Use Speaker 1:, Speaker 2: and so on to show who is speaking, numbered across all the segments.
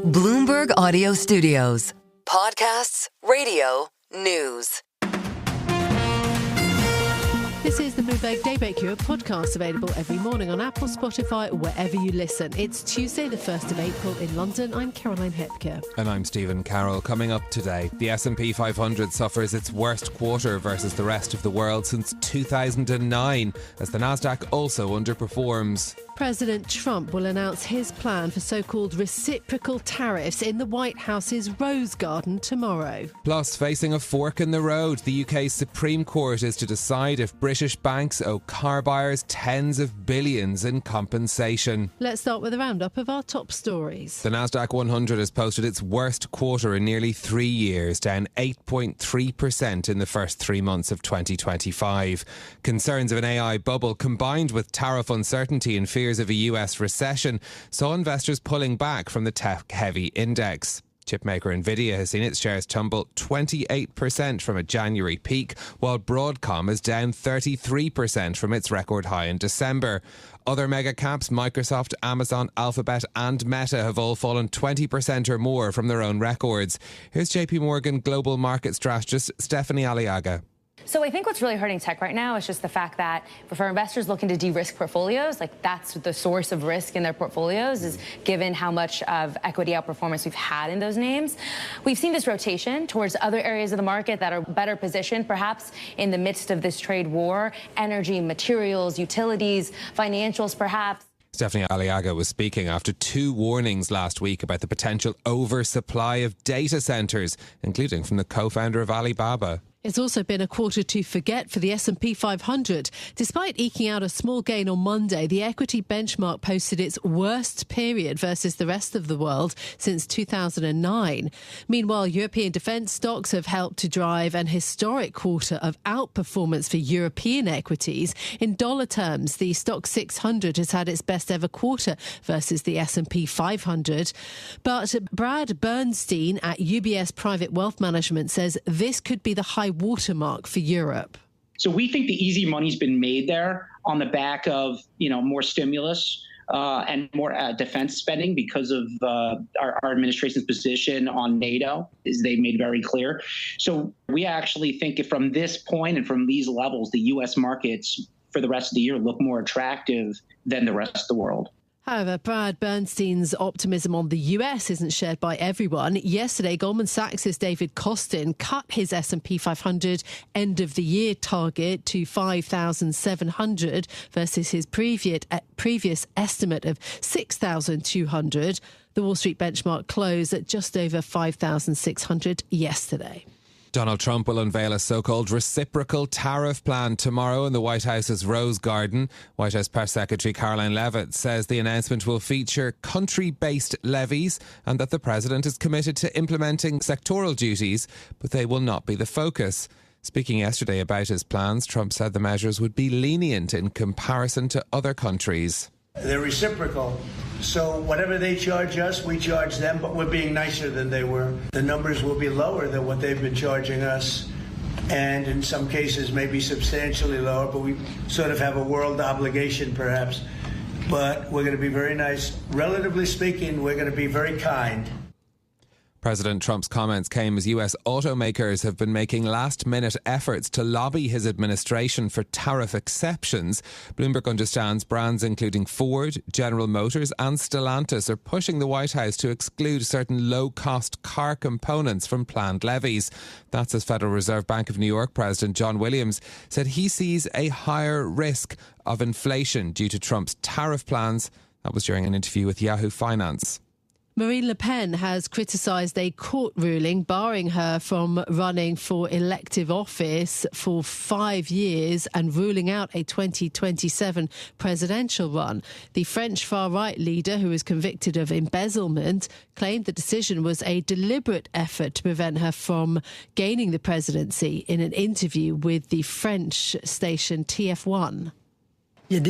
Speaker 1: Bloomberg Audio Studios. Podcasts, radio, news.
Speaker 2: This is the Bloomberg Daybreak, your podcast available every morning on Apple, Spotify, or wherever you listen. It's Tuesday, the 1st of April in London. I'm Caroline Hepker.
Speaker 3: And I'm Stephen Carroll. Coming up today, the S&P 500 suffers its worst quarter versus the rest of the world since 2009, as the Nasdaq also underperforms.
Speaker 2: President Trump will announce his plan for so-called reciprocal tariffs in the White House's Rose Garden tomorrow.
Speaker 3: Plus, facing a fork in the road, the UK's Supreme Court is to decide if British banks owe car buyers tens of billions in compensation.
Speaker 2: Let's start with a roundup of our top stories.
Speaker 3: The Nasdaq 100 has posted its worst quarter in nearly 3 years, down 8.3% in the first 3 months of 2025. Concerns of an AI bubble combined with tariff uncertainty and fears of a US recession saw investors pulling back from the tech-heavy index. Chipmaker Nvidia has seen its shares tumble 28% from a January peak, while Broadcom is down 33% from its record high in December. Other mega caps, Microsoft, Amazon, Alphabet and Meta, have all fallen 20% or more from their own records. Here's JP Morgan Global Market Strategist Stephanie Aliaga.
Speaker 4: So I think what's really hurting tech right now is just the fact that for investors looking to de-risk portfolios, like that's the source of risk in their portfolios, is given how much of equity outperformance we've had in those names. We've seen this rotation towards other areas of the market that are better positioned, perhaps in the midst of this trade war: energy, materials, utilities, financials, perhaps.
Speaker 3: Stephanie Aliaga was speaking after 2 warnings last week about the potential oversupply of data centres, including from the co-founder of Alibaba.
Speaker 2: It's also been a quarter to forget for the S&P 500. Despite eking out a small gain on Monday, the equity benchmark posted its worst period versus the rest of the world since 2009. Meanwhile, European defence stocks have helped to drive an historic quarter of outperformance for European equities. In dollar terms, the Stoxx 600 has had its best ever quarter versus the S&P 500. But Brad Bernstein at UBS Private Wealth Management says this could be the high watermark for Europe.
Speaker 5: So we think the easy money's been made there on the back of, more stimulus and more defense spending because of our administration's position on NATO, as they made very clear. So we actually think if from this point and from these levels, the U.S. markets for the rest of the year look more attractive than the rest of the world.
Speaker 2: However, Brad Bernstein's optimism on the US isn't shared by everyone. Yesterday, Goldman Sachs' David Kostin cut his S&P 500 end-of-the-year target to 5,700 versus his previous estimate of 6,200. The Wall Street benchmark closed at just over 5,600 yesterday.
Speaker 3: Donald Trump will unveil a so-called reciprocal tariff plan tomorrow in the White House's Rose Garden. White House Press Secretary Caroline Levitt says the announcement will feature country-based levies and that the president is committed to implementing sectoral duties, but they will not be the focus. Speaking yesterday about his plans, Trump said the measures would be lenient in comparison to other countries.
Speaker 6: They're reciprocal. So whatever they charge us, we charge them, but we're being nicer than they were. The numbers will be lower than what they've been charging us, and in some cases maybe substantially lower, but we sort of have a world obligation perhaps. But we're going to be very nice. Relatively speaking, we're going to be very kind.
Speaker 3: President Trump's comments came as US automakers have been making last-minute efforts to lobby his administration for tariff exceptions. Bloomberg understands brands including Ford, General Motors and Stellantis are pushing the White House to exclude certain low-cost car components from planned levies. That's as Federal Reserve Bank of New York President John Williams said he sees a higher risk of inflation due to Trump's tariff plans. That was during an interview with Yahoo Finance.
Speaker 2: Marine Le Pen has criticised a court ruling barring her from running for elective office for 5 years and ruling out a 2027 presidential run. The French far-right leader, who was convicted of embezzlement, claimed the decision was a deliberate effort to prevent her from gaining the presidency in an interview with the French station TF1.
Speaker 7: There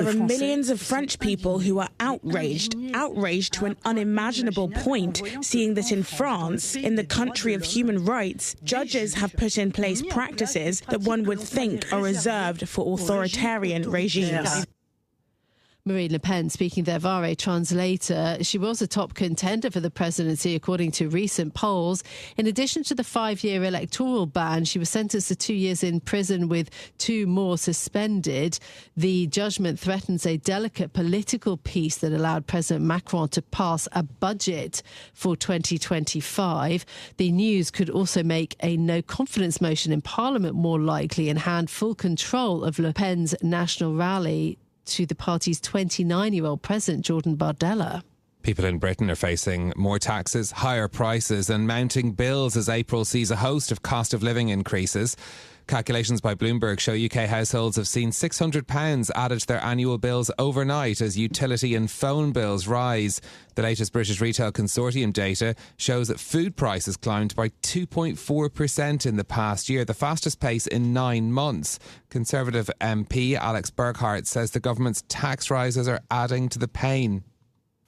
Speaker 7: are millions of French people who are outraged to an unimaginable point, seeing that in France, in the country of human rights, judges have put in place practices that one would think are reserved for authoritarian regimes.
Speaker 2: Marine Le Pen speaking there via a translator. She was a top contender for the presidency, according to recent polls. In addition to the 5-year electoral ban, she was sentenced to 2 years in prison with 2 more suspended. The judgment threatens a delicate political peace that allowed President Macron to pass a budget for 2025. The news could also make a no-confidence motion in Parliament more likely and hand full control of Le Pen's national rally to the party's 29-year-old president, Jordan Bardella.
Speaker 3: People in Britain are facing more taxes, higher prices and mounting bills as April sees a host of cost of living increases. Calculations by Bloomberg show UK households have seen £600 added to their annual bills overnight as utility and phone bills rise. The latest British Retail Consortium data shows that food prices climbed by 2.4% in the past year, the fastest pace in 9 months. Conservative MP Alex Burghardt says the government's tax rises are adding to the pain.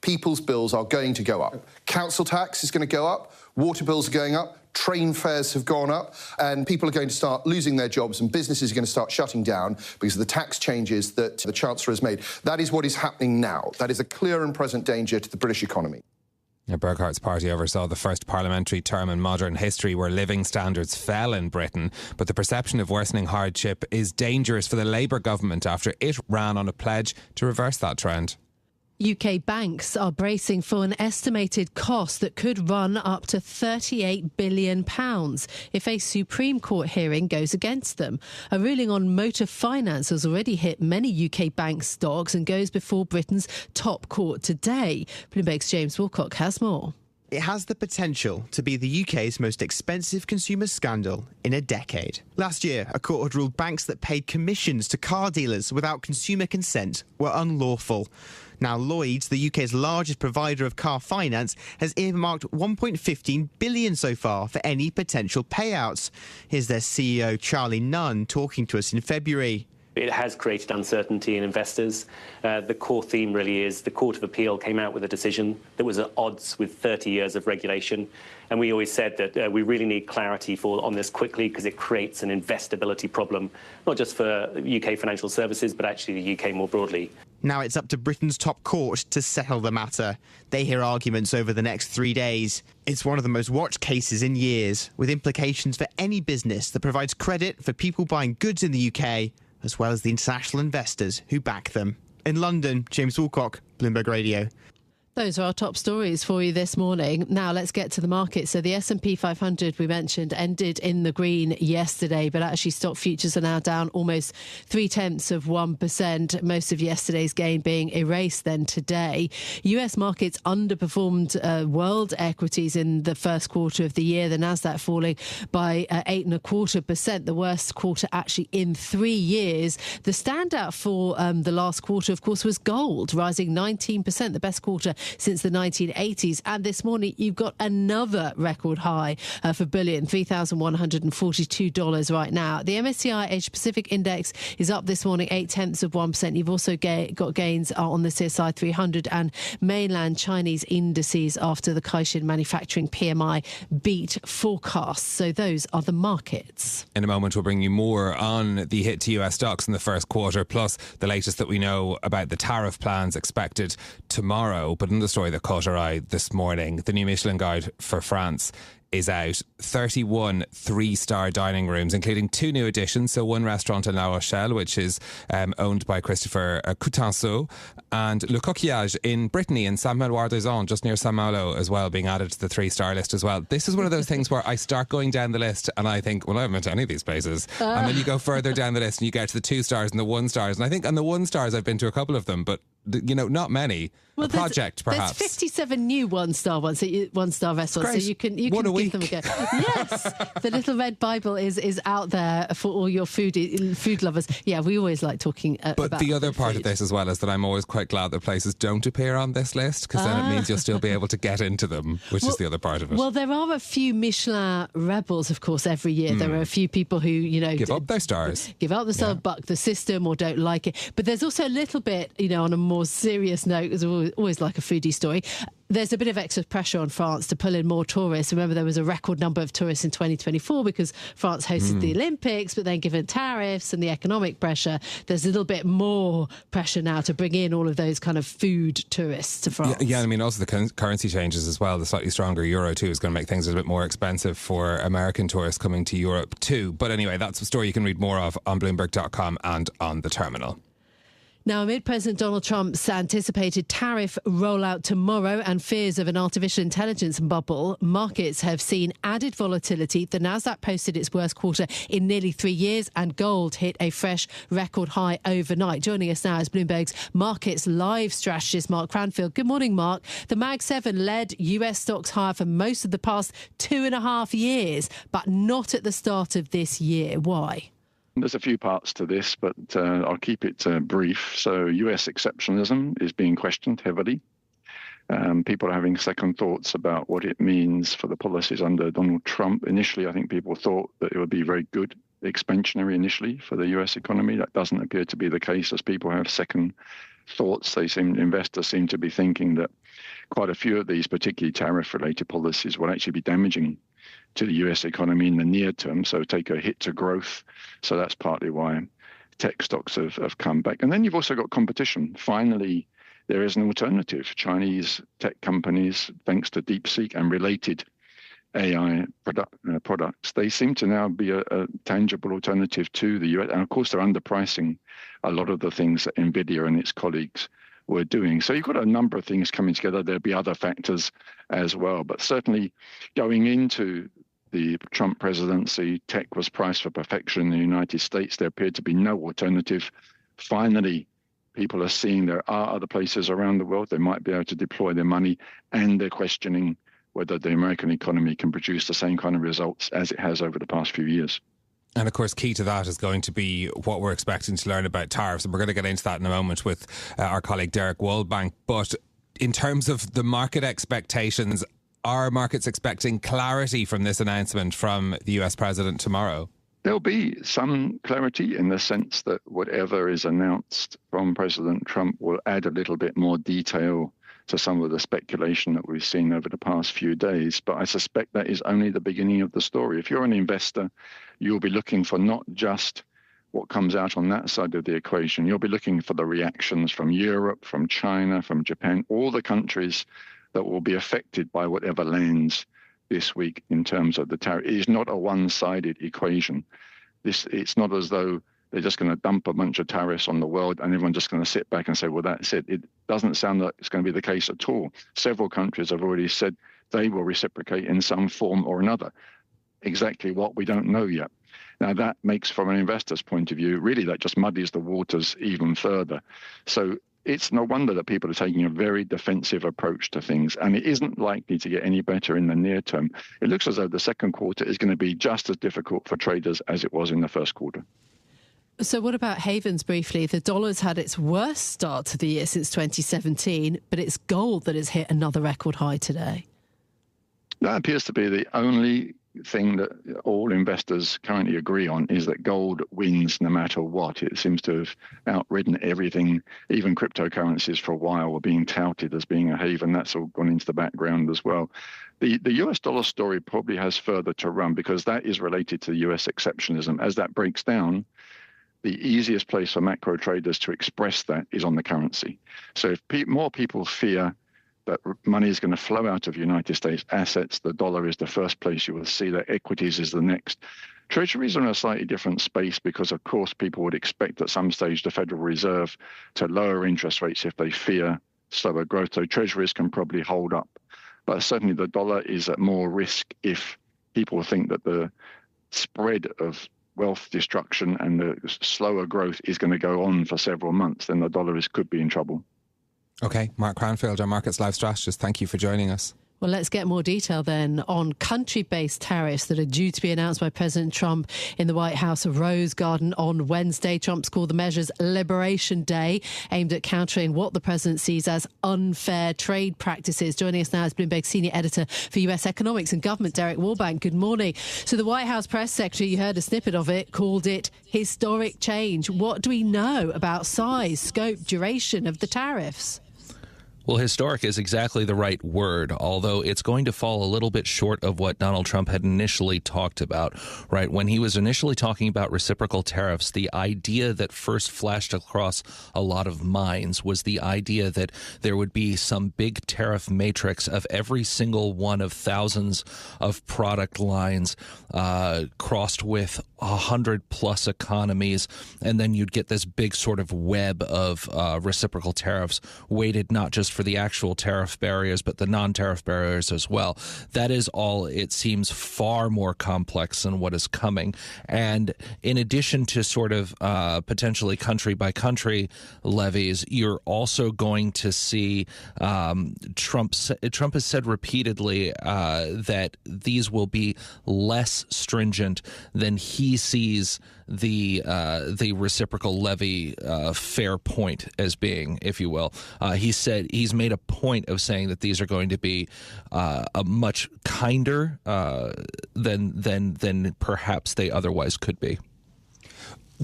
Speaker 8: People's bills are going to go up. Council tax is going to go up, water bills are going up, train fares have gone up, and people are going to start losing their jobs and businesses are going to start shutting down because of the tax changes that the Chancellor has made. That is what is happening now. That is a clear and present danger to the British economy.
Speaker 3: Burghardt's party oversaw the first parliamentary term in modern history where living standards fell in Britain, but the perception of worsening hardship is dangerous for the Labour government after it ran on a pledge to reverse that trend.
Speaker 2: UK banks are bracing for an estimated cost that could run up to £38 billion if a Supreme Court hearing goes against them. A ruling on motor finance has already hit many UK bank stocks and goes before Britain's top court today. Bloomberg's James Wilcock has more.
Speaker 9: It has the potential to be the UK's most expensive consumer scandal in a decade. Last year, a court had ruled banks that paid commissions to car dealers without consumer consent were unlawful. Now, Lloyds, the UK's largest provider of car finance, has earmarked £1.15 billion so far for any potential payouts. Here's their CEO, Charlie Nunn, talking to us in February.
Speaker 10: It has created uncertainty in investors. The core theme really is the Court of Appeal came out with a decision that was at odds with 30 years of regulation. And we always said that we really need clarity on this quickly because it creates an investability problem, not just for UK financial services, but actually the UK more broadly.
Speaker 9: Now it's up to Britain's top court to settle the matter. They hear arguments over the next 3 days. It's one of the most watched cases in years, with implications for any business that provides credit for people buying goods in the UK, as well as the international investors who back them. In London, James Wilcock, Bloomberg Radio.
Speaker 2: Those are our top stories for you this morning. Now let's get to the market. So the S&P 500 we mentioned ended in the green yesterday, but actually stock futures are now down almost 0.3%. Most of yesterday's gain being erased then today. US markets underperformed world equities in the first quarter of the year. The Nasdaq falling by 8.25%, the worst quarter actually in 3 years. The standout for the last quarter, of course, was gold, rising 19%, the best quarter since the 1980s. And this morning, you've got another record high for bullion, $3,142 right now. The MSCI Asia Pacific Index is up this morning 0.8%. You've also got gains on the CSI 300 and mainland Chinese indices after the Caixin manufacturing PMI beat forecasts. So those are the markets.
Speaker 3: In a moment, we'll bring you more on the hit to US stocks in the first quarter, plus the latest that we know about the tariff plans expected tomorrow. But in the story that caught our eye this morning, the new Michelin Guide for France is out. 31 3-star dining rooms, including 2 new additions. So one restaurant in La Rochelle, which is owned by Christopher Coutanceau, and Le Coquillage in Brittany in Saint-Méloire-des-Anges, just near Saint-Malo as well, being added to the 3-star list as well. This is one of those things where I start going down the list and I think, well, I haven't been to any of these places. And then you go further down the list and you get to the 2 stars and the 1 stars. And I think on the 1 stars I've been to a couple of them, but not many.
Speaker 2: Well,
Speaker 3: a project, perhaps.
Speaker 2: There's 57 new one-star restaurants, so you can give them a go. Yes, the little red Bible is out there for all your food lovers. Yeah, we always like talking about
Speaker 3: But the other part
Speaker 2: food.
Speaker 3: of this as well is that I'm always quite glad that places don't appear on this list, because then it means you'll still be able to get into them, which is the other part of it.
Speaker 2: Well, there are a few Michelin rebels, of course, every year. There are a few people who,
Speaker 3: give up their stars.
Speaker 2: Give up the star, buck the system, or don't like it. But there's also a little bit, on a more serious note, because I always like a foodie story. there's a bit of extra pressure on France to pull in more tourists. Remember, there was a record number of tourists in 2024 because France hosted the Olympics, but then given tariffs and the economic pressure, there's a little bit more pressure now to bring in all of those kind of food tourists to France.
Speaker 3: Yeah, I mean, also the currency changes as well. The slightly stronger euro too is going to make things a bit more expensive for American tourists coming to Europe too. But anyway, that's a story you can read more of on Bloomberg.com and on the terminal.
Speaker 2: Now, amid President Donald Trump's anticipated tariff rollout tomorrow and fears of an artificial intelligence bubble, markets have seen added volatility. The Nasdaq posted its worst quarter in nearly 3 years, and gold hit a fresh record high overnight. Joining us now is Bloomberg's Markets Live strategist, Mark Cranfield. Good morning, Mark. The Mag 7 led US stocks higher for most of the past 2.5 years, but not at the start of this year. Why?
Speaker 11: There's a few parts to this, but I'll keep it brief. So US exceptionalism is being questioned heavily. People are having second thoughts about what it means for the policies under Donald Trump. Initially, I think people thought that it would be very good, expansionary initially for the US economy. That doesn't appear to be the case as people have second thoughts. Investors seem to be thinking that quite a few of these, particularly tariff-related policies, will actually be damaging to the US economy in the near term, so take a hit to growth. So that's partly why tech stocks have come back. And then you've also got competition. Finally, there is an alternative. Chinese tech companies, thanks to DeepSeek and related AI products, they seem to now be a tangible alternative to the US. And of course, they're underpricing a lot of the things that NVIDIA and its colleagues were doing. So you've got a number of things coming together. There'll be other factors as well. But certainly going into the Trump presidency, tech was priced for perfection in the United States. There appeared to be no alternative. Finally, people are seeing there are other places around the world they might be able to deploy their money, and they're questioning whether the American economy can produce the same kind of results as it has over the past few years.
Speaker 3: And of course, key to that is going to be what we're expecting to learn about tariffs. And we're going to get into that in a moment with our colleague Derek Waldbank. But in terms of the market expectations, are markets expecting clarity from this announcement from the US president tomorrow?
Speaker 11: There'll be some clarity in the sense that whatever is announced from President Trump will add a little bit more detail to some of the speculation that we've seen over the past few days. But I suspect that is only the beginning of the story. If you're an investor, you'll be looking for not just what comes out on that side of the equation. You'll be looking for the reactions from Europe, from China, from Japan, all the countries that will be affected by whatever lands this week in terms of the tariff. It is not a one-sided equation. It's not as though they're just going to dump a bunch of tariffs on the world and everyone's just going to sit back and say, well, that's it. It doesn't sound like it's going to be the case at all. Several countries have already said they will reciprocate in some form or another. Exactly what, we don't know yet. Now, that makes, from an investor's point of view, really that just muddies the waters even further. So it's no wonder that people are taking a very defensive approach to things, and it isn't likely to get any better in the near term. It looks as though the second quarter is going to be just as difficult for traders as it was in the first quarter.
Speaker 2: So what about havens briefly? The dollar's had its worst start to the year since 2017, but it's gold that has hit another record high today.
Speaker 11: That appears to be the only thing that all investors currently agree on, is that gold wins no matter what. It seems to have outridden everything. Even cryptocurrencies for a while were being touted as being a haven. That's all gone into the background as well. The US dollar story probably has further to run because that is related to the US exceptionalism. As that breaks down, the easiest place for macro traders to express that is on the currency. So if more people fear that money is going to flow out of United States assets, the dollar is the first place you will see that. Equities is the next. Treasuries are in a slightly different space because, of course, people would expect at some stage the Federal Reserve to lower interest rates if they fear slower growth. So treasuries can probably hold up. But certainly the dollar is at more risk if people think that the spread of wealth destruction and the slower growth is going to go on for several months, then the dollar could be in trouble.
Speaker 3: OK, Mark Cranfield, our Markets Live strategist, thank you for joining us.
Speaker 2: Well, let's get more detail then on country-based tariffs that are due to be announced by President Trump in the White House Rose Garden on Wednesday. Trump's called the measures Liberation Day, aimed at countering what the president sees as unfair trade practices. Joining us now is Bloomberg Senior Editor for US Economics and Government, Derek Waldbank. Good morning. So the White House Press Secretary, you heard a snippet of it, called it historic change. What do we know about size, scope, duration of the tariffs?
Speaker 12: Well, historic is exactly the right word, although it's going to fall a little bit short of what Donald Trump had initially talked about, right? When he was initially talking about reciprocal tariffs, the idea that first flashed across a lot of minds was the idea that there would be some big tariff matrix of every single one of thousands of product lines crossed with 100+ economies, and then you'd get this big sort of web of reciprocal tariffs weighted not just for the actual tariff barriers, but the non-tariff barriers as well. That is all, it seems, far more complex than what is coming. And in addition to sort of potentially country-by-country levies, you're also going to see Trump has said repeatedly that these will be less stringent than he sees the reciprocal levy fair point as being, if you will. He said he's made a point of saying that these are going to be a much kinder than perhaps they otherwise could be.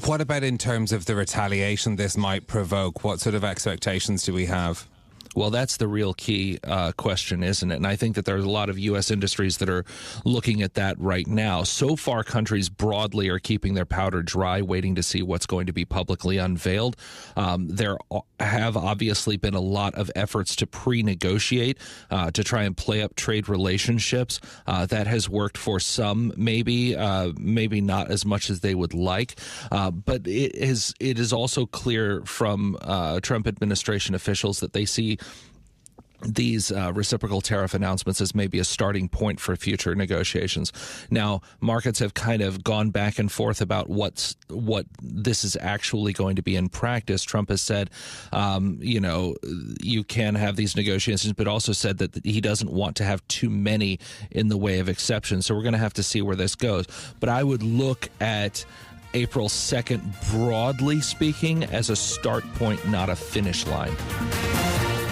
Speaker 3: What about in terms of the retaliation this might provoke? What sort of expectations do we have?
Speaker 12: Well, that's the real key question, isn't it? And I think that there's a lot of U.S. industries that are looking at that right now. So far, countries broadly are keeping their powder dry, waiting to see what's going to be publicly unveiled. There have obviously been a lot of efforts to pre-negotiate, to try and play up trade relationships. That has worked for some, maybe not as much as they would like. But it is also clear from Trump administration officials that they see these reciprocal tariff announcements as maybe a starting point for future negotiations. Now, markets have kind of gone back and forth about what this is actually going to be in practice. Trump has said, you can have these negotiations, but also said that he doesn't want to have too many in the way of exceptions. So we're going to have to see where this goes. But I would look at April 2nd, broadly speaking, as a start point, not a finish line.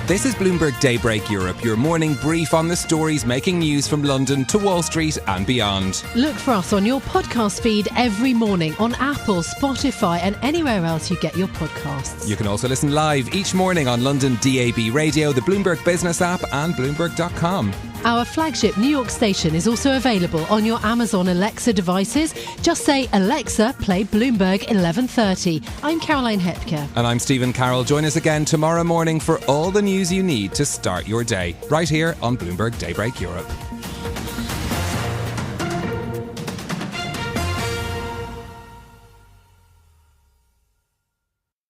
Speaker 3: This is Bloomberg Daybreak Europe, your morning brief on the stories making news from London to Wall Street and beyond.
Speaker 2: Look for us on your podcast feed every morning on Apple, Spotify and anywhere else you get your podcasts.
Speaker 3: You can also listen live each morning on London DAB Radio, the Bloomberg Business app and Bloomberg.com.
Speaker 2: Our flagship New York station is also available on your Amazon Alexa devices. Just say, Alexa, play Bloomberg 1130. I'm Caroline Hepker.
Speaker 3: And I'm Stephen Carroll. Join us again tomorrow morning for all the news you need to start your day, right here on Bloomberg Daybreak Europe.